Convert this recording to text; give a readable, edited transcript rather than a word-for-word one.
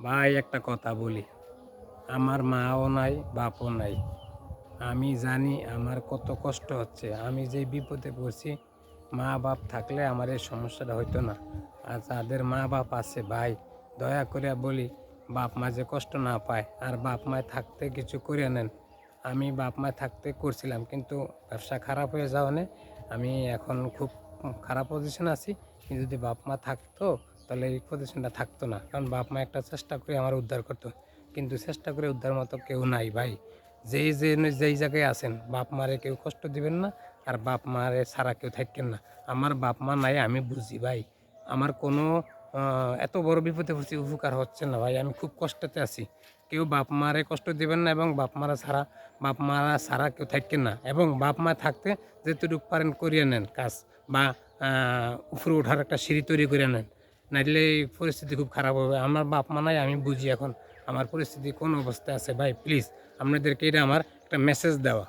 ভাই একটা কথা বলি, আমার মাও নাই বাপও নাই। আমি জানি আমার কত কষ্ট হচ্ছে। আমি যে বিপদে পড়ছি, মা বাপ থাকলে আমার এই সমস্যাটা হইতো না। আর যাদের মা বাপ আছে ভাই, দয়া করে বলি, বাপ মা যে কষ্ট না পায়, আর বাপ মায় থাকতে কিছু করে নেন। আমি বাপ মা থাকতে করছিলাম, কিন্তু ব্যবসা খারাপ হয়ে যাওয়ানে আমি এখন খুব খারাপ পজিশন আছি। কিন্তু যদি বাপ মা থাকতো তাহলে এই পজিশনটা থাকতো না, কারণ বাপ মা একটা চেষ্টা করে আমার উদ্ধার করতো, কিন্তু চেষ্টা করে উদ্ধার মতো কেউ নাই ভাই। যেই জায়গায় আছেন, বাপ মারে কেউ কষ্ট দিবেন না, আর বাপ মারে ছাড়া কেউ থাকেন না। আমার বাপ মা নাই, আমি বুঝি ভাই। আমার কোনো এত বড় বিপদে পড়ছি, উপকার হচ্ছে না ভাই। আমি খুব কষ্টতে আছি। কেউ বাপ মারে কষ্ট দিবেন না, এবং বাপ মারা ছাড়া কেউ থাকেন না, এবং বাপ মা থাকতে যেটুকু পারেন করিয়ে নেন কাজ, বা উপরে ওঠার একটা সিঁড়ি তৈরি করে নেন, নাইলে এই পরিস্থিতি খুব খারাপ হবে। আমার বাপ মা নাই, আমি বুঝি এখন আমার পরিস্থিতি কোন অবস্থায় আছে ভাই। প্লিজ আপনাদেরকে এটা আমার একটা মেসেজ দেওয়া।